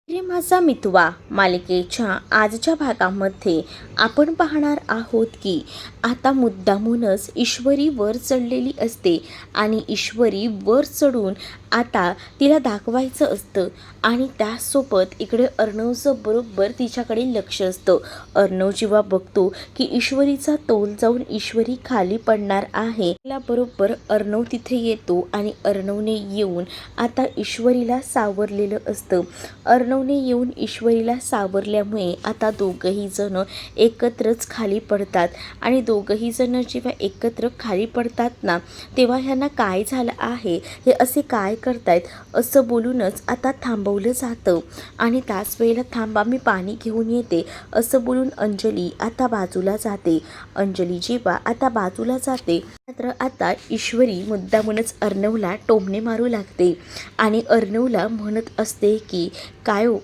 रे माझा मितवा मालिकेच्या आजच्या भागामध्ये आपण पाहणार आहोत की आता मुद्दामूनच ईश्वरी वर चढलेली असते आणि ईश्वरी वर चढून आता तिला दाखवायचं असतं आणि त्यासोबत इकडे अर्णवचं बरोबर तिच्याकडे लक्ष असतं. अर्णव जेव्हा बघतो की ईश्वरीचा तोल जाऊन ईश्वरी खाली पडणार आहे, तिला बरोबर अर्णव तिथे येतो आणि अर्णवने येऊन आता ईश्वरीला सावरलेलं असतं. अर्णवने येऊन ईश्वरीला सावरल्यामुळे आता दोघंही जण एकत्रच खाली पडतात आणि दोघंही जण जेव्हा एकत्र खाली पडतात ना, तेव्हा ह्यांना काय झालं आहे, हे असे काय करतायत असं बोलूनच आता थांबवलं जातं आणि त्याच वेळेला थांबा मी पाणी घेऊन येते असं बोलून अंजली आता बाजूला जाते. अंजली जेव्हा आता बाजूला जाते मात्र आता ईश्वरी मुद्दामूनच अर्णवला टोमणे मारू लागते आणि अर्णवला म्हणत असते की काय हो,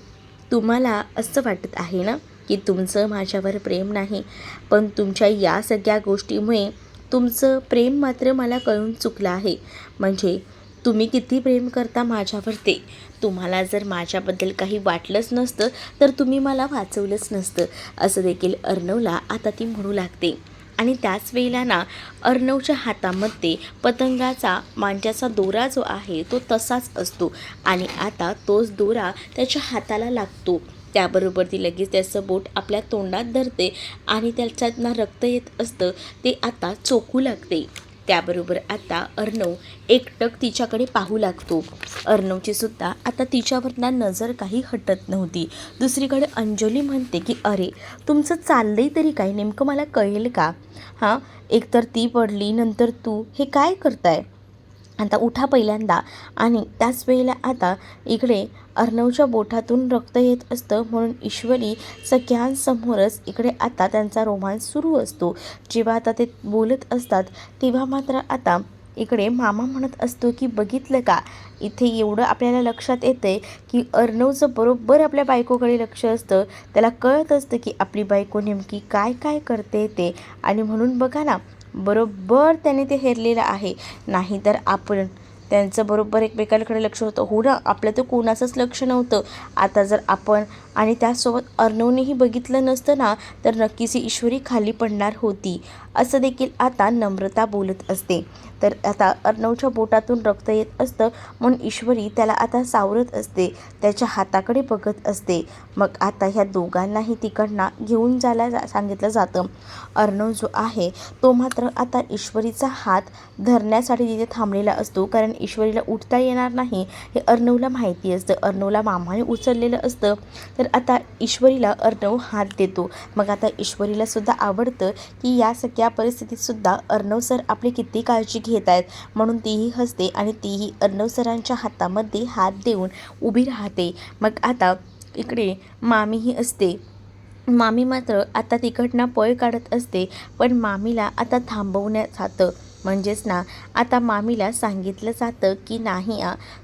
तुम्हाला असं वाटत आहे ना की तुमचं माझ्यावर प्रेम नाही, पण तुमच्या या सगळ्या गोष्टीमुळे तुमचं प्रेम मात्र मला कळून चुकलं आहे. म्हणजे तुम्ही किती प्रेम करता माझ्यावर ते. तुम्हाला जर माझ्याबद्दल काही वाटलंच नसतं तर तुम्ही मला वाचवलंच नसतं, असं देखील अर्णवला आता ती म्हणू लागते. आणि त्याच वेळेला ना अर्णवच्या हातामध्ये पतंगाचा मांज्याचा दोरा जो आहे तो तसाच असतो आणि आता तोच दोरा त्याच्या हाताला लागतो. त्याबरोबर ती लगेच त्याचं बोट आपल्या तोंडात धरते आणि त्याच्यातनं रक्त येत असतं ते आता चोखू लागते. त्याबरोबर आता अर्णव एकटक तिच्याकडे पाहू लागतो. अर्णवची सुद्धा आता तिच्यावरनं नजर काही हटत नव्हती. दुसरीकडे अंजली म्हणते की अरे, तुमचं चाललंय तरी काय, नेमकं मला कळेल का? हां, एकतर ती पडली नंतर तू, हे काय करताय? आता उठा पहिल्यांदा. आणि त्याच वेळेला आता इकडे अर्णवच्या बोटातून रक्त येत असतं म्हणून ईश्वरी सगळ्यांसमोरच इकडे आता त्यांचा रोमांस सुरू असतो. जेव्हा आता ते बोलत असतात तेव्हा मात्र आता इकडे मामा म्हणत असतो की बघितलं का, इथे एवढं आपल्याला लक्षात येतंय की अर्णवचं बरोबर आपल्या बायकोकडे लक्ष असतं. त्याला कळत असतं की आपली बायको नेमकी काय काय करते ते, आणि म्हणून बघा ना, बरोबर त्याने ते हेरलेलं आहे. नाहीतर आपण त्यांचं बरोबर एकमेकांकडे लक्ष होतं. हो ना, आपलं तर कोणाचंच लक्ष नव्हतं. आता जर आपण आणि त्याचसोबत अर्णवनेही बघितलं नसतं ना, तर नक्कीच ही ईश्वरी खाली पडणार होती, असं देखील आता नम्रता बोलत असते. तर आता अर्णवच्या बोटातून रक्त येत असतं म्हणून ईश्वरी त्याला आता सावरत असते, त्याच्या हाताकडे बघत असते. मग आता ह्या दोघांनाही तिकडनं घेऊन जायला सांगितलं जातं. अर्णव जो आहे तो मात्र आता ईश्वरीचा हात धरण्यासाठी तिथे थांबलेला असतो, कारण ईश्वरीला उठता येणार नाही हे अर्णवला माहिती असतं. अर्णवला मामाने उचललेलं असतं, तर आता ईश्वरीला अर्णव हात देतो. मग आता ईश्वरीला सुद्धा आवडतं की या सगळ्या परिस्थितीतसुद्धा अर्णव सर आपली किती काळजी घेत आहेत, म्हणून तीही हसते आणि तीही अर्णव सरांच्या हातामध्ये हात देऊन उभी राहते. मग आता इकडे मामीही असते. मामी मात्र आता तिकडनं पळ काढत असते, पण मामीला आता थांबवण्यात जातं. म्हणजेच ना, आता मामीला सांगितलं जातं की नाही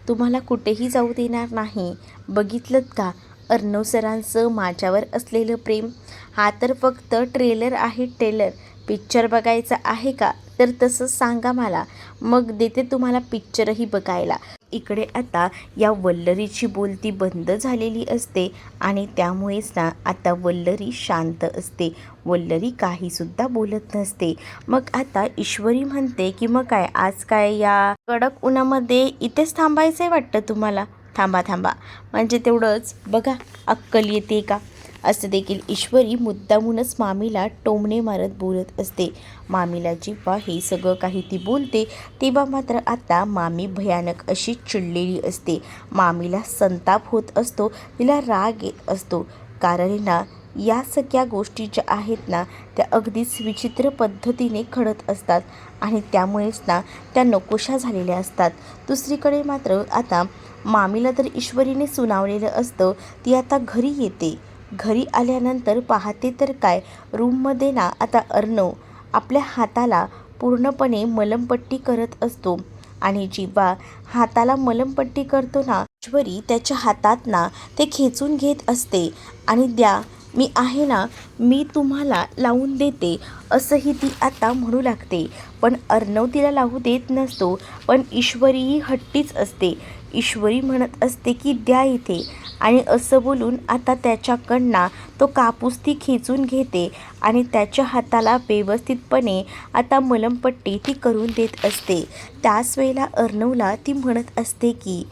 तुम्हाला कुठेही जाऊ देणार नाही. बघितलंत का अर्णव सरांचं माझ्यावर असलेलं प्रेम? हा तर फक्त ट्रेलर आहे, ट्रेलर. पिक्चर बघायचा आहे का, तर तसं सांगा मला, मग देते तुम्हाला पिक्चरही बघायला. इकडे आता या वल्लरीची बोलती बंद झालेली असते आणि त्यामुळेच ना आता वल्लरी शांत असते. वल्लरी काहीसुद्धा बोलत नसते. मग आता ईश्वरी म्हणते की मग काय, आज काय या कडक उन्हामध्ये इथेच थांबायचं आहे वाटतं तुम्हाला? थांबा थांबा, म्हणजे तेवढंच बघा अक्कल येते का, असं देखील ईश्वरी मुद्दामूनच मामीला टोमणे मारत बोलत असते. मामीला जेव्हा हे सगळं काही ती बोलते तेव्हा मात्र आता मामी भयानक अशी चिडलेली असते. मामीला संताप होत असतो, तिला राग येत असतो, कारण ना या सगळ्या गोष्टी ज्या आहेत ना त्या अगदीच विचित्र पद्धतीने घडत असतात आणि त्यामुळेच ना त्या नकोशा झालेल्या असतात. दुसरीकडे मात्र आता मामीला तर ईश्वरीने सुनावलेलं असतं. ती आता घरी येते. घरी आल्यानंतर पाहते तर काय, रूममध्ये ना आता अर्णव आपल्या हाताला पूर्णपणे मलमपट्टी करत असतो आणि जेव्हा हाताला मलमपट्टी करतो ना, ईश्वरी त्याच्या हातात ना ते खेचून घेत असते आणि द्या, मी आहे ना, मी तुम्हाला लावून देते, असंही ती आता म्हणू लागते. पण अर्णव तिला लावू देत नसतो, पण ईश्वरी ही हट्टीच असते. ईश्वरी म्हणत असते की द्या इथे, आणि असं बोलून आता त्याच्याकडनं तो कापूस ती खेचून घेते आणि त्याच्या हाताला व्यवस्थितपणे आता मलमपट्टी ती करून देत असते. त्याच वेळेला अर्णवला ती म्हणत असते की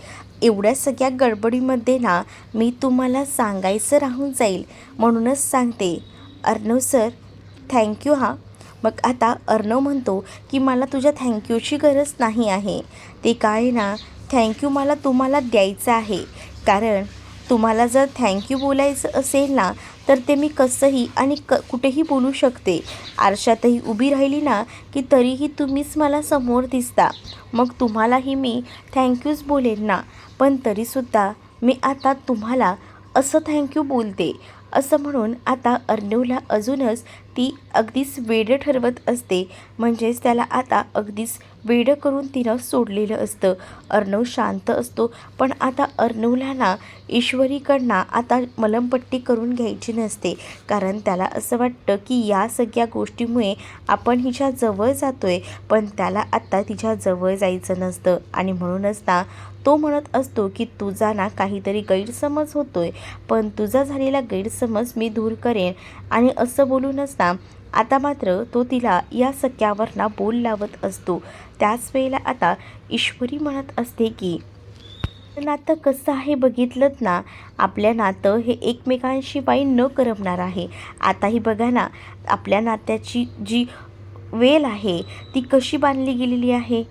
एवढ्या सगळ्या गडबडीमध्ये ना मी तुम्हाला सांगायचं राहून जाईल, म्हणूनच सांगते. अर्णव सर, थँक्यू हां. मग आता अर्णव म्हणतो की मला तुझ्या थँक्यूची गरज नाही आहे. ते काय ना, थँक्यू मला तुम्हाला द्यायचं आहे. कारण तुम्हाला जर थँक्यू बोलायचं असेल ना, तर ते मी कसंही आणि कुठेही बोलू शकते. आरशातही उभी राहिली ना की तरीही तुम्हीच मला समोर दिसता. मग तुम्हालाही मी थँक्यूच बोलेन ना. पण तरीसुद्धा मी आता तुम्हाला असं थँक्यू बोलते. असं म्हणून आता अर्णवला अजूनच ती अगदीच वेडं ठरवत असते. म्हणजेच त्याला आता अगदीच वेडं करून तिनं सोडलेलं असतं. अर्णव शांत असतो, पण आता अर्णवला ना ईश्वरीकडनं आता मलमपट्टी करून घ्यायची नसते. कारण त्याला असं वाटतं की या सगळ्या गोष्टीमुळे आपण हिच्या जवळ जातोय, पण त्याला आत्ता तिच्या जवळ जायचं नसतं. आणि म्हणूनच ना तो म्हणत असतो की तुझा ना काहीतरी गैरसमज होतोय, पण तुझा झालेला गैरसमज मी दूर करेन. आणि असं बोलूनच ना आता मात्र तो तिला या सगळ्यावर ना बोल लावत असतो. त्याच वेळेला आता ईश्वरी म्हणत असते की नातं कसं आहे बघितलं ना, आपल्या नातं हे एकमेकांशिवाय न करमणार आहे. आताही बघा ना, आपल्या नात्याची जी वेल आहे ती कशी बांधली गेलेली आहे.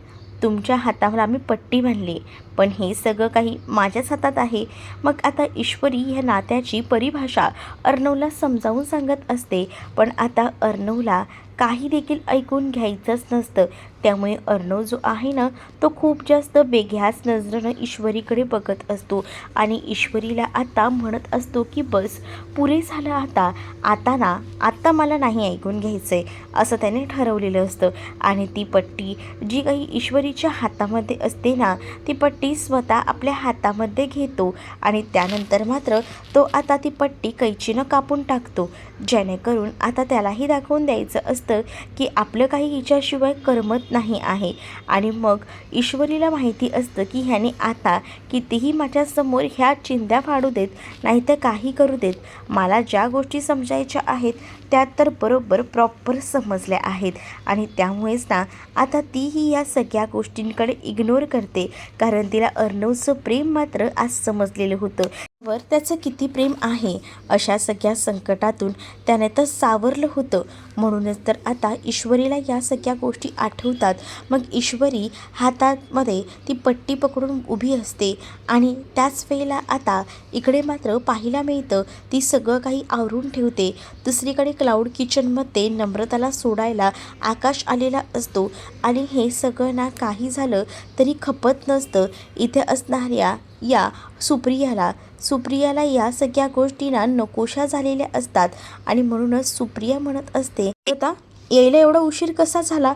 तुमच्या हातावर आम्ही पट्टी बांधली, पण हे सगळं काही माझ्याच हातात आहे. मग आता ईश्वरी ह्या नात्याची परिभाषा अर्णवला समजावून सांगत असते, पण आता अर्णवला काही देखील ऐकून घ्यायचंच नसतं. त्यामुळे अर्णव जो आहे ना तो खूप जास्त वेगळ्याच नजरेनं ईश्वरीकडे बघत असतो आणि ईश्वरीला आता म्हणत असतो की बस, पुरे झालं आता. आता ना आत्ता मला नाही ऐकून घ्यायचं आहे, असं त्याने ठरवलेलं असतं. आणि ती पट्टी जी काही ईश्वरीच्या हातामध्ये असते ना, ती पट्टी स्वतः आपल्या हातामध्ये घेतो आणि त्यानंतर मात्र तो आता ती पट्टी कैचीनं कापून टाकतो. जेणेकरून आता त्यालाही दाखवून द्यायचं असतं की आपलं काही हिच्याशिवाय करमत नाही आहे. आणि मग ईश्वरीला माहिती असतं की ह्याने आता कितीही माझ्यासमोर ह्या चिंध्या फाडू देत, नाहीतर काही करू देत, मला ज्या गोष्टी समजायच्या आहेत त्या तर बरोबर प्रॉपर समजल्या आहेत. आणि त्यामुळेच ना आता तीही या सगळ्या गोष्टींकडे इग्नोर करते. कारण तिला अर्णवचं प्रेम मात्र आज समजलेलं होतं. वर त्याचं किती प्रेम आहे. अशा सगळ्या संकटातून त्याने तर सावरलं होतं. म्हणूनच तर आता ईश्वरीला या सगळ्या गोष्टी आठवतात. मग ईश्वरी हातामध्ये ती पट्टी पकडून उभी असते आणि त्याच वेळेला आता इकडे मात्र पाहायला मिळतं ती सगळं काही आवरून ठेवते. दुसरीकडे क्लाउड किचनमध्ये नम्रताला सोडायला आकाश आलेला असतो आणि हे सगळं ना काही झालं तरी खपत नसतं इथे असणाऱ्या या सुप्रियाला या सगळ्या गोष्टी ना नकोशा झालेल्या असतात. आणि म्हणूनच सुप्रिया म्हणत असते, आता यायला एवढा उशीर कसा झाला,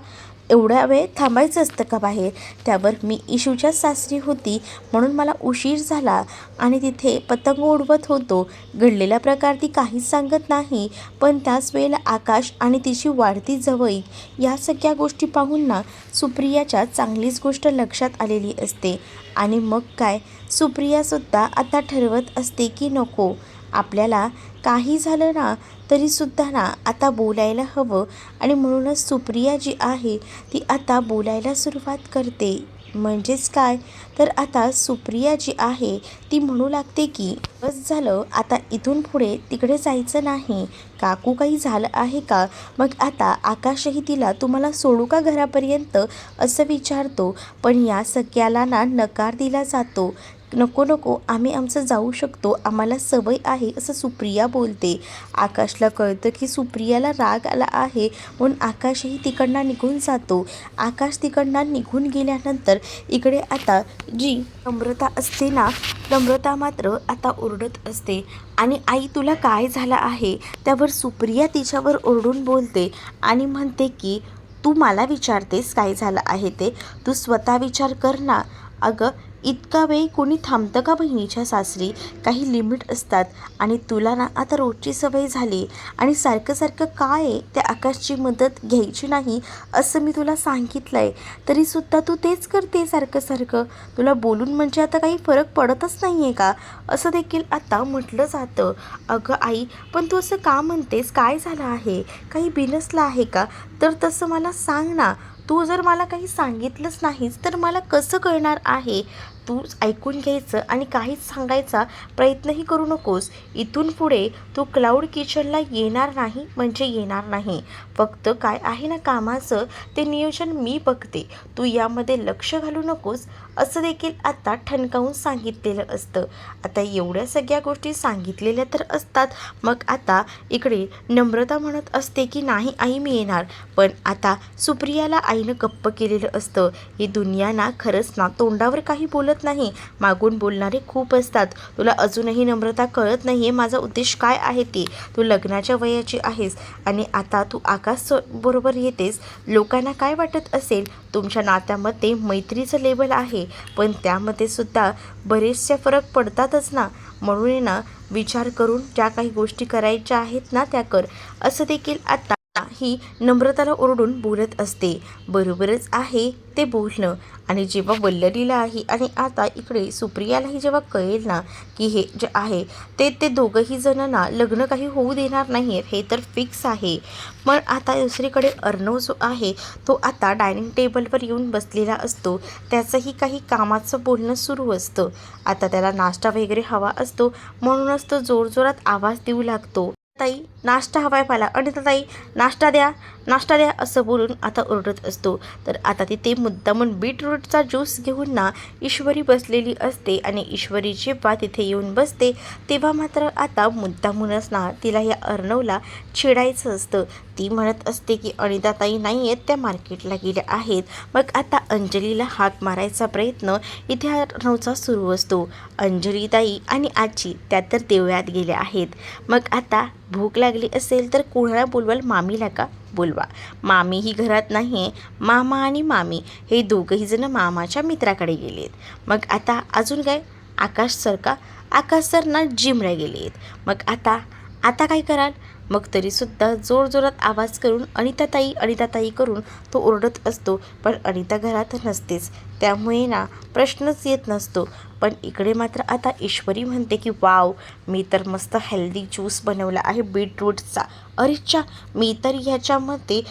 एवढ्या वेळ थांबायचं असतं का बाहेर. त्यावर मी इशूच्या सासरी होती म्हणून मला उशीर झाला आणि तिथे पतंग उडवत होतो. घडलेला प्रकार ती काहीच सांगत नाही. पण त्याच वेळेला आकाश आणि तिची वाढती जवळीक या सगळ्या गोष्टी पाहून ना सुप्रियाच्या चांगलीच गोष्ट लक्षात आलेली असते. आणि मग काय, सुप्रियासुद्धा आता ठरवत असते की नको, आपल्याला काही झालं ना तरीसुद्धा ना आता बोलायला हवं. आणि म्हणूनच सुप्रिया जी आहे ती आता बोलायला सुरुवात करते. म्हणजेच काय तर आता सुप्रिया जी आहे ती म्हणू लागते की बस झालं, आता इथून पुढे तिकडे जायचं नाही. काकू काही झालं आहे का. मग आता आकाशही तिला तुम्हाला सोडू का घरापर्यंत असं विचारतो. पण या सगळ्याला ना नकार दिला जातो. नको नको, आम्ही आमचं जाऊ शकतो, आम्हाला सवय आहे असं सुप्रिया बोलते. आकाशला कळतं की सुप्रियाला राग आला आहे म्हणून आकाशही तिकडनं निघून जातो. आकाश तिकडनं निघून गेल्यानंतर इकडे आता जी नम्रता असते ना, नम्रता मात्र आता ओरडत असते आणि आई तुला काय झालं आहे. त्यावर सुप्रिया तिच्यावर ओरडून बोलते आणि म्हणते की तू मला विचारतेस काय झालं आहे ते, तू स्वतः विचार कर ना. अगं इतका वेळ कोणी थांबतं का बहिणीच्या सासरी? काही लिमिट असतात. आणि तुला ना आता रोजची सवय झाली आणि सारखं सारखं काय आहे त्या आकाशची मदत घ्यायची नाही असं मी तुला सांगितलं आहे, तरीसुद्धा तू तेच करते सारखं सारखं. तुला बोलून म्हणजे आता काही फरक पडतच नाही आहे का, असं देखील आता म्हटलं जातं. अगं आई, पण तू असं का म्हणतेस? काय झालं आहे? काही बिनसलं आहे का? तर तसं मला सांग ना. तू जर मला काही सांगितलंच नाहीस तर मला कसं कळणार आहे? तू ऐकून घ्यायचं आणि काहीच सांगायचा प्रयत्नही करू नकोस. इथून पुढे तू क्लाउड किचनला येणार नाही म्हणजे येणार नाही. फक्त काय आहे ना कामाचं ते नियोजन मी बघते. तू यामध्ये लक्ष घालू नकोस असं देखील आता ठणकावून सांगितलेलं असतं. आता एवढ्या सगळ्या गोष्टी सांगितलेल्या तर असतात. मग आता इकडे नम्रता म्हणत असते की नाही आई मी येणार. पण आता सुप्रियाला आईनं गप्प केलेलं असतं. ही दुनिया ना खरंच ना तोंडावर काही बोलत नाही, मागून बोलणारे खूप असतात. तुला अजूनही नम्रता कळत नाही आहे माझा उद्देश काय आहे ते. तू लग्नाच्या वयाची आहेस आणि आता तू आकाश बरोबर येतेस. लोकांना काय वाटत असेल? तुमच्या नात्यामध्ये मैत्रीचं लेवल आहे, पण त्यामध्ये सुद्धा बरेचसे फरक पडतातच ना. म्हणून ना विचार करून ज्या काही गोष्टी करायच्या आहेत ना त्या कर, असं देखील आता ही नम्रताला ओरडून बोलत असते. बरोबरच आहे ते बोलणं. आणि जेव्हा वल्लरीला आहे आणि आता इकडे सुप्रियालाही जेव्हा कळेल ना की हे जे आहे ते दोघंही जण ना लग्न काही होऊ देणार नाही आहेत हे तर फिक्स आहे. मग आता दुसरीकडे अर्णव जो आहे तो आता डायनिंग टेबलवर येऊन बसलेला असतो. त्याचंही काही कामाचं बोलणं सुरू असतं. आता त्याला नाश्ता वगैरे हवा असतो, म्हणूनच तो जोरजोरात आवाज देऊ लागतो. ताई नाश्ता हवाय मला, अनिता ताई नाश्ता द्या, नाश्ता द्या असं बोलून आता ओरडत असतो. तर आता तिथे मुद्दामून बीटरूटचा ज्यूस घेऊन ना ईश्वरी बसलेली असते आणि ईश्वरी जेव्हा तिथे येऊन बसते तेव्हा मात्र आता मुद्दामूनच ना तिला या अर्णवला चिडायचं असतं. ती म्हणत असते की अनिता ताई नाही आहेत, त्या मार्केटला गेल्या आहेत. मग आता अंजलीला हाक मारायचा प्रयत्न इथे अर्णवचा सुरू असतो. अंजली ताई आणि आजी त्या तर देवळात गेल्या आहेत. मग आता भूक लागली असेल तर कोणाला बोलवाल? मामीला का? बोलवा. मामी ही घरात नाही आहे. मामा आणि मामी हे दोघंही जण मामाच्या मित्राकडे गेलेत. मग आता अजून काय? आकाश सर का? आकाश सर ना जिमला गेलेत. मग आता आता काय कराल? मग तरीसुद्धा जोरजोरात आवाज करून अनिताताई करून तो ओरडत असतो. पण अनिता घरात नसतेच, त्यामुळे ना प्रश्नच येत नसतो. पण इकडे मात्र आता ईश्वरी म्हणते की वाव, मी तर मस्त हेल्दी ज्यूस बनवला आहे बीटरूटचा. अरेच्चा, मी तर ह्याच्यामध्ये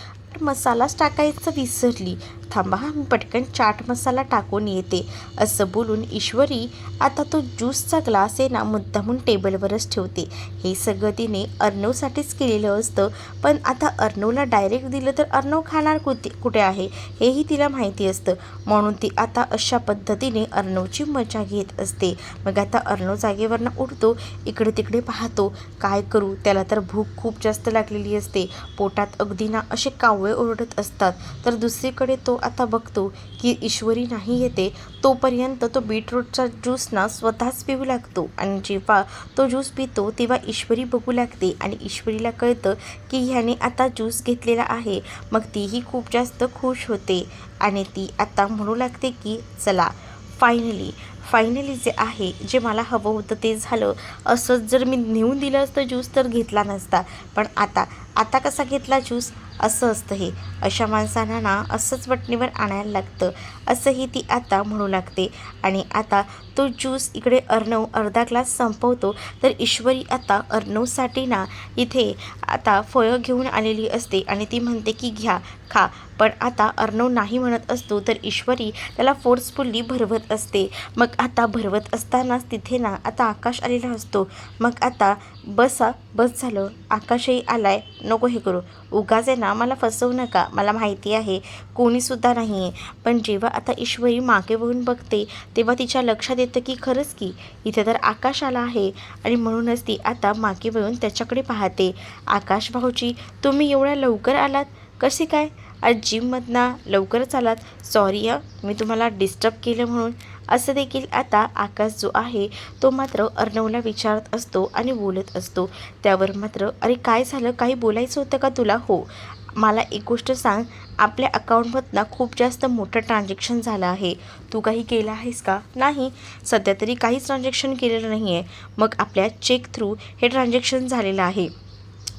मसालाच टाकायचं विसरली. थांबा हा, मी पटकन चाट मसाला टाकून येते असं बोलून ईश्वरी आता तो ज्यूसचा ग्लास आहे ना मुद्दामून टेबलवरच ठेवते. हे सगळं तिने अर्णवसाठीच केलेलं असतं. पण आता अर्णवला डायरेक्ट दिलं तर अर्णव खाणार कुठे आहे हेही तिला माहिती असतं. म्हणून ती आता अशा पद्धतीने अर्णवची मजा घेत असते. मग आता अर्णव जागेवरनं उठतो, इकडे तिकडे पाहतो. काय करू, त्याला तर भूक खूप जास्त लागलेली असते. पोटात अगदी ना असे कावळे ओरडत असतात. तर दुसरीकडे तो आता बघतो की ईश्वरी नाही येते. तोपर्यंत तो बीटरूटचा ज्यूस ना स्वतःच पिऊ लागतो. आणि जेव्हा तो ज्यूस पितो तेव्हा ईश्वरी बघू लागते आणि ईश्वरीला कळतं की ह्याने आता ज्यूस घेतलेला आहे. मग तीही खूप जास्त खुश होते आणि ती आता म्हणू लागते की चला फायनली जे आहे, जे मला हवं होतं ते झालं. असंच जर मी नेऊन दिलं असतं ज्यूस तर घेतला नसता. पण आता कसा घेतला ज्यूस? असं असतं हे. अशा माणसांना ना असंच वटणीवर आणायला लागतं असंही ती आता म्हणू लागते. आणि आता तो ज्यूस इकडे अर्णव अर्धा ग्लास संपवतो. तर ईश्वरी आता अर्णवसाठी ना इथे आता फळं घेऊन आलेली असते आणि ती म्हणते की घ्या, खा. पण आता अर्णव नाही म्हणत असतो. तर ईश्वरी त्याला फोर्सफुल्ली भरवत असते. मग आता भरवत असतानाच तिथे ना आता आकाश आलेला असतो. मग आता बस झालं, आकाशही आलाय, नको हे करू, उगाच आहे ना मला फसवू नका, मला माहिती आहे कोणीसुद्धा नाही आहे. पण जेव्हा आता ईश्वरी मागे वळून बघते तेव्हा तिच्या लक्षात येतं की खरंच की इथे तर आकाश आला आहे. आणि म्हणूनच ती आता मागे वळून त्याच्याकडे पाहते. आकाश भाऊजी, तुम्ही एवढ्या लवकर आलात कसे काय? आज जिममधनं लवकरच आलात. सॉरी मी तुम्हाला डिस्टर्ब केलं म्हणून. असं देखील आता आकाश जो आहे तो मात्र अर्णवला विचारत असतो आणि बोलत असतो. त्यावर मात्र अरे काय झालं, काही बोलायचं होतं का तुला? हो, मला एक गोष्ट सांग, आपल्या अकाउंटमधनं खूप जास्त मोठं ट्रान्झॅक्शन झालं आहे. तू काही केलं आहेस का? नाही, सध्या तरी काहीच ट्रान्झॅक्शन केलेलं नाही आहे. मग आपल्या चेक थ्रू हे ट्रान्झॅक्शन झालेलं आहे.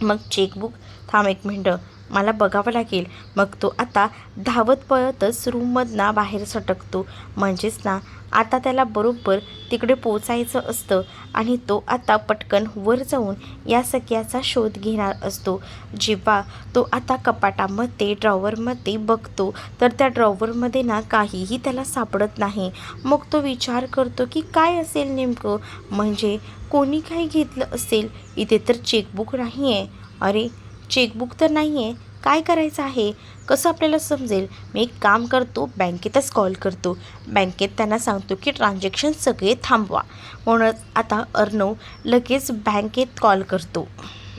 मग चेकबुक, थांब एक मिनटं, मला बघावं लागेल. मग तो आता धावत पळतच रूममधनं बाहेर सटकतो. म्हणजेच ना, आता त्याला बरोबर तिकडे पोचायचं असतं आणि तो आता पटकन वर जाऊन या सगळ्याचा शोध घेणार असतो. जेव्हा तो आता कपाटामध्ये ड्रॉवरमध्ये बघतो तर त्या ड्रॉवरमध्ये ना काहीही त्याला सापडत नाही. मग तो विचार करतो की काय असेल नेमकं, म्हणजे कोणी काही घेतलं असेल. इथे तर चेकबुक नाही आहे. अरे, चेकबुक तर नाही आहे, काय करायचं आहे, कसं आपल्याला समजेल? मी एक काम करतो, बँकेतच कॉल करतो. बँकेत त्यांना सांगतो की ट्रान्झॅक्शन सगळे थांबवा. म्हणूनच आता अर्णव लगेच बँकेत कॉल करतो.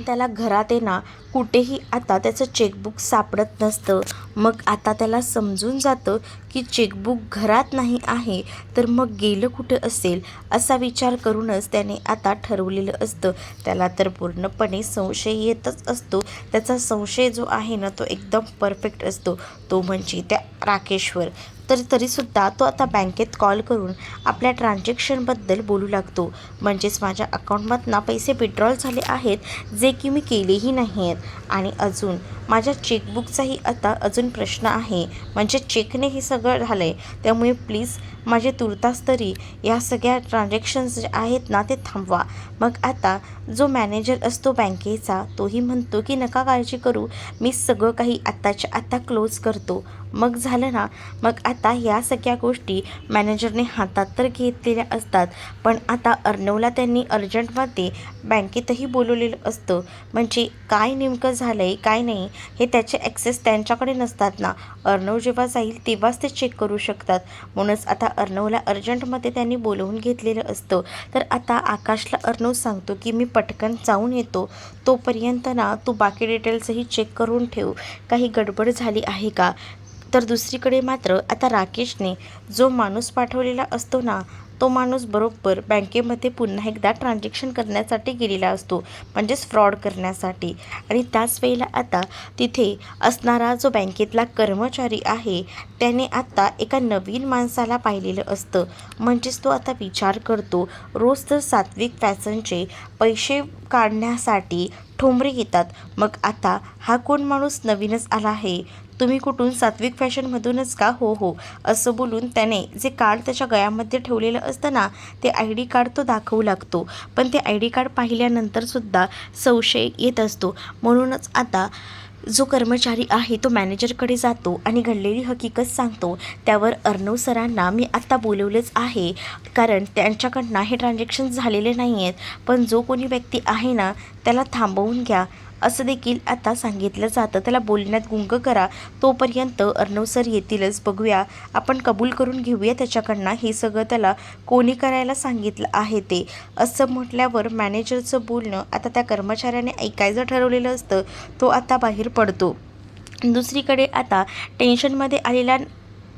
त्याला घरात आहे ना कुठेही आता त्याचं चेकबुक सापडत नसतं. मग आता त्याला समजून जातं की चेकबुक घरात नाही आहे, तर मग गेलं कुठं असेल, असा विचार करूनच त्याने आता ठरवलेलं असतं. त्याला तर पूर्णपणे संशय येतच असतो. त्याचा संशय जो आहे ना तो एकदम परफेक्ट असतो, तो म्हणजे त्या राकेशवर. तर तरीसुद्धा तो आता बँकेत कॉल करून आपल्या ट्रान्झॅक्शनबद्दल बोलू लागतो. म्हणजेच माझ्या अकाउंटमधनं पैसे विड्रॉल झाले आहेत, जे की मी केलेही नाही आहेत. आणि अजून माझ्या चेकबुकचाही आता अजून प्रश्न आहे. म्हणजे चेकने हे सगळं झालं आहे, त्यामुळे प्लीज माझे तुर्तास तरी या सगळ्या ट्रान्झॅक्शन्स जे आहेत ना ते थांबवा. मग आता जो मॅनेजर असतो बँकेचा, तोही म्हणतो की नका काळजी करू, मी सगळं काही आत्ताच्या आत्ता क्लोज करतो. मग झालं ना. मग आता या सगळ्या गोष्टी मॅनेजरने हातात तर घेतलेल्या असतात, पण आता अर्णवला त्यांनी अर्जंटमध्ये बँकेतही बोलवलेलं असतं. म्हणजे काय नेमकं झालं आहे काय नाही हे त्याचे ॲक्सेस त्यांच्याकडे नसतात ना. अर्णव जेव्हा जाईल तेव्हाच ते चेक करू शकतात. म्हणूनच आता अर्णवला अर्जंटमध्ये त्यांनी बोलवून घेतलेलं असतं. तर आता आकाशला अर्णव सांगतो की मी पटकन जाऊन येतो, तोपर्यंत ना तू बाकी डिटेल्सही चेक करून ठेव, काही गडबड झाली आहे का. तर दुसरीकडे मात्र आता राकेशने जो माणूस पाठवलेला असतो ना, तो माणूस बरोबर बँकेमध्ये पुन्हा एकदा ट्रान्झॅक्शन करण्यासाठी गेलेला असतो, म्हणजेच फ्रॉड करण्यासाठी. आणि त्याच वेळेला आता तिथे असणारा जो बँकेतला कर्मचारी आहे, त्याने आता एका नवीन माणसाला पाहिलेलं असतं. म्हणजेच तो आता विचार करतो, रोज तर सात्विक फॅशनचे पैसे काढण्यासाठी ठोंबरे येतात, मग आता हा कोण माणूस नवीनच आला आहे, तुम्ही कुठून? सात्विक फॅशनमधूनच का? हो हो, असं बोलून त्याने जे कार्ड त्याच्या गळ्यामध्ये ठेवलेलं असतं ना, ते ID कार्ड तो दाखवू लागतो. पण ते ID कार्ड पाहिल्यानंतरसुद्धा संशय येत असतो. म्हणूनच आता जो कर्मचारी आहे तो मॅनेजरकडे जातो आणि घडलेली हकीकत सांगतो. त्यावर अर्णव सरांना मी आत्ता बोलवलेच आहे, कारण त्यांच्याकडनं हे ट्रान्झॅक्शन झालेले नाही आहेत, पण जो कोणी व्यक्ती आहे ना त्याला थांबवून घ्या, असं देखील आता सांगितलं जातं. त्याला बोलण्यात गुंग करा, तोपर्यंत अर्णव सर येतीलच, बघूया, आपण कबूल करून घेऊया त्याच्याकडनं हे सगळं त्याला कोणी करायला सांगितलं आहे ते. असं म्हटल्यावर मॅनेजरचं बोलणं आता त्या कर्मचाऱ्याने ऐकायचं ठरवलेलं असतं. तो आता बाहेर पडतो. दुसरीकडे आता टेन्शनमध्ये आलेल्या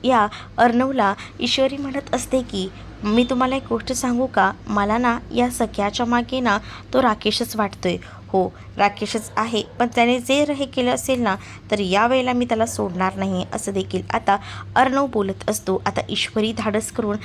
या अर्णवला ईश्वरी म्हणत असते की मी तुम्हाला एक गोष्ट सांगू का, मला ना या सगळ्याच्या मागे ना तो राकेशच वाटतोय. हो, राकेशच आहे, पण त्याने जे हे केलं असेल ना, तर यावेळेला मी त्याला सोडणार नाही, असं देखील आता अर्णव बोलत असतो. आता ईश्वरी धाडस करून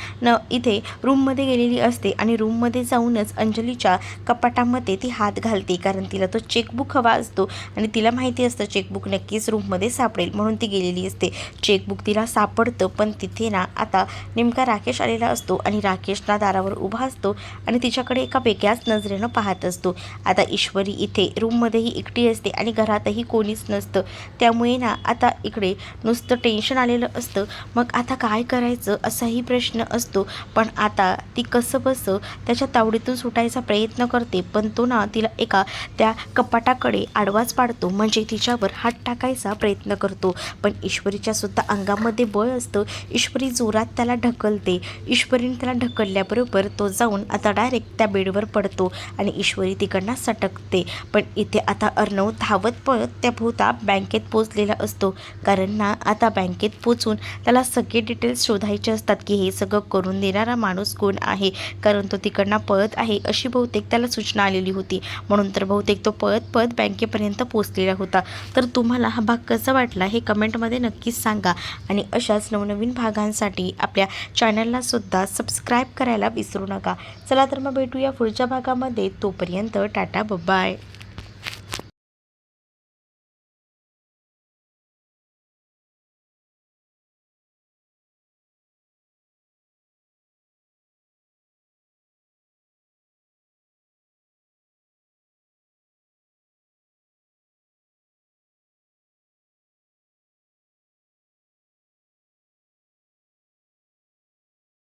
इथे रूममध्ये गेलेली असते आणि रूममध्ये जाऊनच अंजलीच्या कपाटामध्ये ती हात घालते, कारण तिला तो चेकबुक हवा असतो आणि तिला माहिती असतं चेकबुक नक्कीच रूममध्ये सापडेल, म्हणून ती गेलेली असते. चेकबुक तिला सापडतं, पण तिथे ना आता नेमका राकेश आलेला असतो आणि राकेशला दारावर उभा असतो आणि तिच्याकडे एका वेगळ्याच नजरेनं पाहत असतो. आता ईश्वरी इथे रूममध्येही एकटी असते आणि घरातही कोणीच नसतं, त्यामुळे ना आता इकडे नुसतं टेन्शन आलेलं असतं. मग आता काय करायचं असाही प्रश्न असतो, पण आता ती कसं बसं त्याच्या तावडीतून सुटायचा प्रयत्न करते, पण तो ना तिला एका त्या कपाटाकडे आडवाच पाडतो, म्हणजे तिच्यावर हात टाकायचा प्रयत्न करतो. पण ईश्वरीच्या सुद्धा अंगामध्ये बळ असतं. ईश्वरी जोरात त्याला ढकलते. ईश्वरीने त्याला ढकलल्याबरोबर तो जाऊन आता डायरेक्ट त्या बेडवर पडतो आणि ईश्वरी तिकडनं सटकते. पण इथे आता अर्णव धावत पळत त्या भोवता बँकेत पोचलेला असतो. कारण ना आता बँकेत पोचून त्याला सगळे डिटेल्स शोधायचे असतात की हे सगळं करून देणारा माणूस कोण आहे. कारण तो तिकडनं पळत आहे अशी बहुतेक त्याला सूचना आलेली होती. म्हणून तर बहुतेक तो पळत पळत बँकेपर्यंत पोचलेला होता. तर तुम्हाला हा भाग कसा वाटला हे कमेंटमध्ये नक्कीच सांगा. आणि अशाच नवनवीन भागांसाठी आपल्या चॅनलला सुद्धा सबस्क्राईब करायला विसरू नका. चला तर मग भेटूया पुढच्या भागामध्ये. तोपर्यंत टाटा बाय.